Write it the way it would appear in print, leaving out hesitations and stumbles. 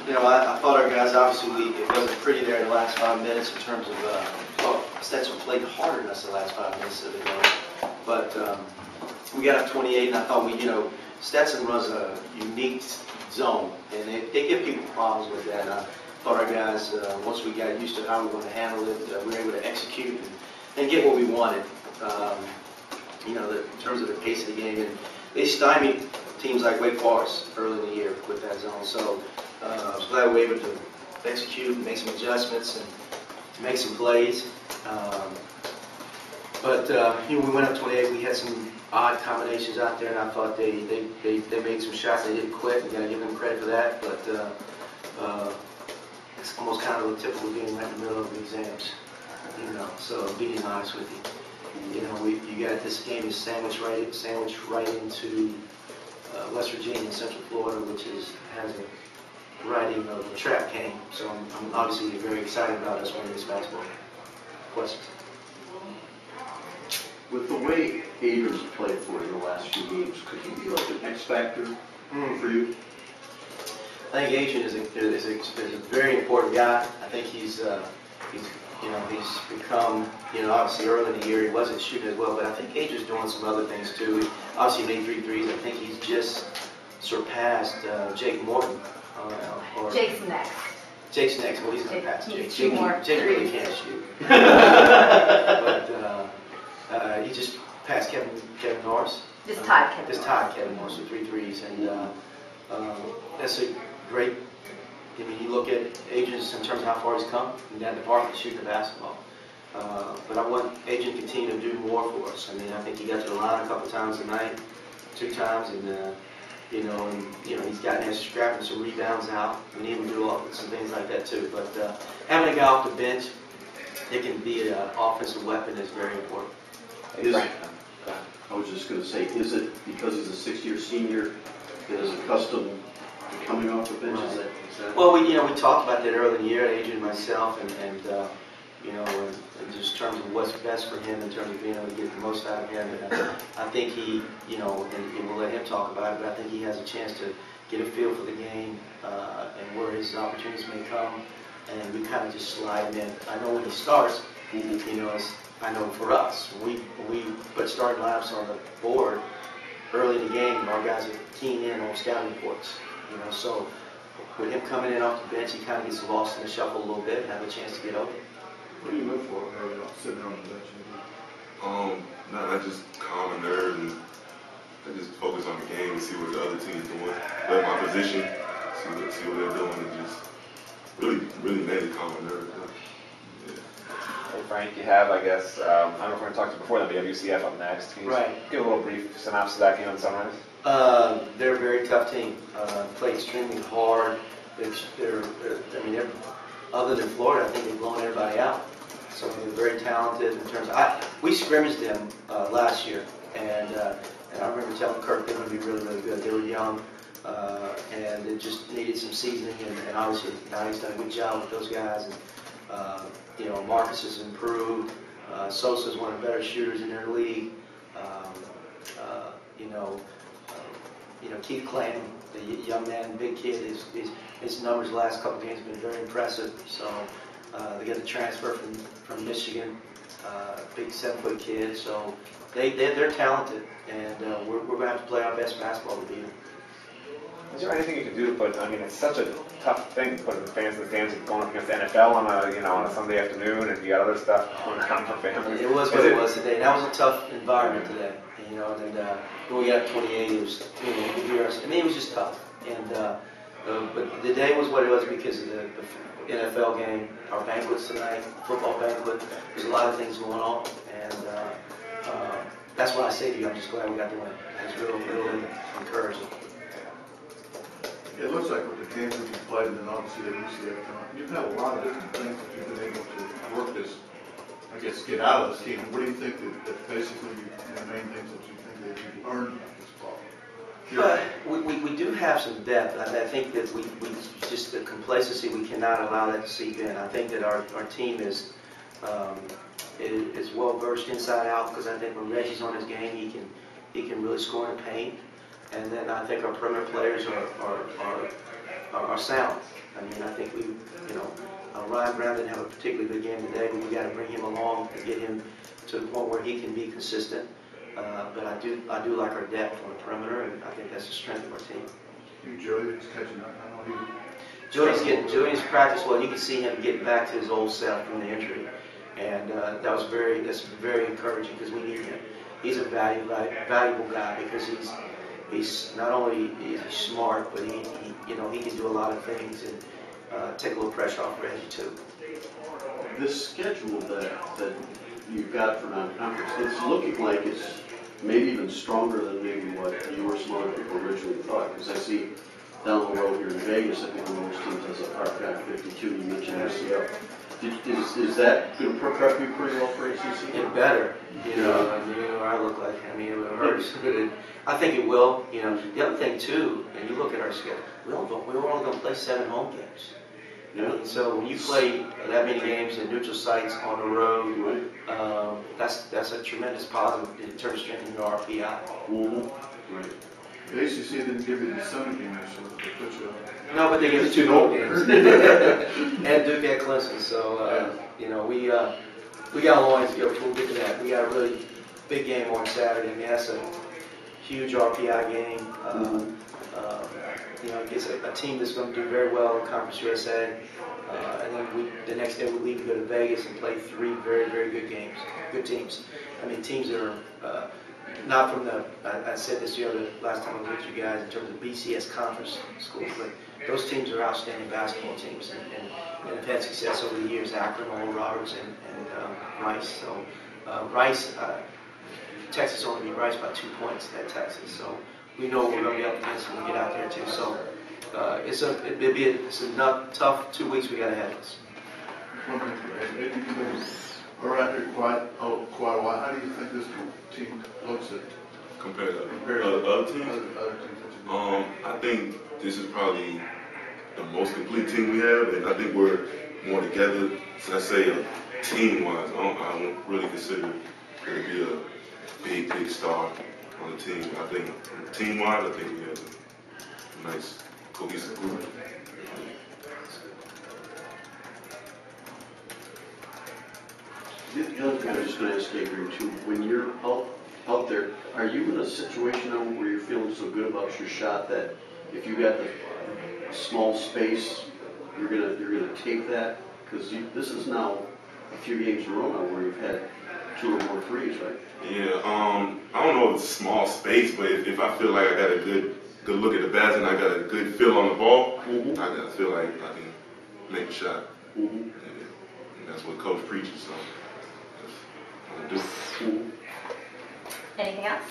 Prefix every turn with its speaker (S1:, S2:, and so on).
S1: I thought our guys, obviously, it wasn't pretty there in the last 5 minutes in terms of, Stetson played harder than us the last 5 minutes of the game. But we got up 28, and I thought Stetson runs a unique zone, and they give people problems with that. And I thought our guys, once we got used to how we were going to handle it, we were able to execute and get what we wanted. In terms of the pace of the game, and they stymied teams like Wake Forest early in the year with that zone. So I was glad we were able to execute, make some adjustments, and make some plays. But we went up 28. We had some odd combinations out there, and I thought they made some shots. They didn't quit. We got to give them credit for that. But it's almost kind of a typical game right in the middle of the exams. So being honest with you. You got this game is sandwiched right into West Virginia and Central Florida, which has a writing of a trap game. So I'm obviously very excited about us winning this basketball. Questions?
S2: With the way Adrian's played for you the last few games, could he be like an X factor for you?
S1: I think Adrian is a very important guy. I think he's become, obviously early in the year he wasn't shooting as well, but I think Adrian's doing some other things too. He obviously made 3 threes. I think he's just surpassed Jake Morton.
S3: Jake's next.
S1: Jake's next. Well, he's going to pass Jake. Jake really can't shoot. But he just passed Kevin Norris.
S3: Just tied
S1: Kevin Norris with 3 threes, and that's a great. You look at Adrian in terms of how far he's come in that department, shooting the basketball. But I want Adrian to continue to do more for us. I think he got to the line a couple times tonight, 2 times, and he's gotten extra scrap and some rebounds out. We need him to do some things like that too. But having a guy off the bench that can be an offensive weapon is very important.
S2: I was just going to say, is it because he's a 6-year senior that is accustomed to coming off the bench?
S1: Right. Well, we talked about that early in the year, Adrian, myself, and just in terms of what's best for him in terms of being able to get the most out of him. And I think he, and we'll let him talk about it, but I think he has a chance to get a feel for the game and where his opportunities may come, and we kind of just slide him in. I know when he starts, I know for us, we put starting lineups on the board early in the game, and our guys are keying in on scouting reports, so with him coming in off the bench, he kind of gets lost in the shuffle a little bit and have a chance to get open.
S4: What do you look for sitting on the bench?
S5: I just calm and nerve, and I just focus on the game and see what the other team's doing, play my position, see what they're doing, and just really mainly calm and nerve. Yeah.
S6: Hey Frank, you have, I guess, I don't know if we're going to talk to you before then, but WCF up next. Can you give a little brief synopsis of that game in summary?
S1: They're a very tough team. Play extremely hard. Other than Florida, I think they've blown everybody out. So they're very talented in terms of. We scrimmaged them last year, and I remember telling Kirk they were going to be really, really good. They were young, and it just needed some seasoning, and obviously Donnie's done a good job with those guys. And Marcus has improved. Sosa's one of the better shooters in their league. Keith Clanton, the young man, big kid, his numbers the last couple games have been very impressive. So they got the transfer from Michigan, big 7-foot kid. So they're talented, and we're going to have to play our best basketball to beat them.
S6: Is there anything you can do to put? It's such a tough thing to put the fans in the stands going up against the NFL on a Sunday afternoon, and you got other stuff going on for families.
S1: It was what it was today. That was a tough environment today. And when we got 28, it was, it was just tough. And but the day was what it was because of the NFL game, our banquets tonight, football banquet. There's a lot of things going on, and that's what I say to you. I'm just glad we got the win. It's really encouraging.
S4: It looks like with the games that you've played, and then obviously the UCF, you've had a lot of different things that you've been able to work this, get out of this team. What do you think that basically the main things that you think that you've earned this fall?
S1: We do have some depth. I think that we just the complacency, we cannot allow that to seep in. I think that our team is well versed inside out, because I think when Reggie's on his game, he can really score in the paint. And then I think our perimeter players are sound. I mean, I think Ryan Brown didn't have a particularly good game today, but we got to bring him along and get him to the point where he can be consistent. But I do like our depth on the perimeter, and I think that's the strength of our team.
S4: Joey's catching up. I know
S1: Joey's practiced well. You can see him getting back to his old self from the injury, and that's very encouraging because we need him. He's a valuable guy because he's not only is he smart, but he can do a lot of things and take a little pressure off Reggie too.
S2: This schedule that you've got for non-conference, it's looking like it's maybe even stronger than maybe what you or some other people originally thought. Because I see down the road here in Vegas, I think one of those teams has a RPI 52. You mentioned UCF. Is that going to prep you pretty well for ACC?
S1: It better, I look like. I mean, it hurts, but I think it will. The other thing too, and you look at our schedule, we're only going to play 7 home games.
S2: Yeah.
S1: So when you play that many games in neutral sites on the road, that's a tremendous positive in terms of strengthening your RPI.
S2: Mm-hmm. Right.
S4: The ACC didn't give you the Sunday game, so they put you up.
S1: No, but they give us 2 home games. And Duke at Clemson. So, we got a long way to go before we get to that. We got a really big game on Saturday. I mean, that's a huge RPI game. Against a team that's going to do very well in Conference USA. And then the next day we leave to go to Vegas and play 3 very, very good games, good teams. I mean, teams that are not from I said this the last time I was with you guys in terms of BCS conference schools, but those teams are outstanding basketball teams and have had success over the years, Akron, Oral Roberts, and Rice. So Rice, Texas only beat Rice by 2 points at Texas. So we know we're going to be up against when we get out there too. So it's a tough 2 weeks we got ahead of us.
S4: One thing for Ed, you've been around here quite a while. How do you think this team looks at
S5: compared to
S4: other
S5: other teams?
S4: Other teams that
S5: I think this is probably the most complete team we have, and I think we're more together. So I say team-wise, I don't really consider there to be a big star on the team. I think team-wise, I think we have a nice cohesive group.
S2: The other thing I was just going to ask Adrian too, when you're out there, are you in a situation now where you're feeling so good about your shot that if you got the small space, you're gonna take that? Because this is now a few games in a row now where you've had 2 or more threes, right?
S5: Yeah, I don't know if it's small space, but if I feel like I got a good look at the basket and I got a good feel on the ball, I feel like I can make a shot. And that's what Coach preaches, so that's what I do.
S3: Anything else?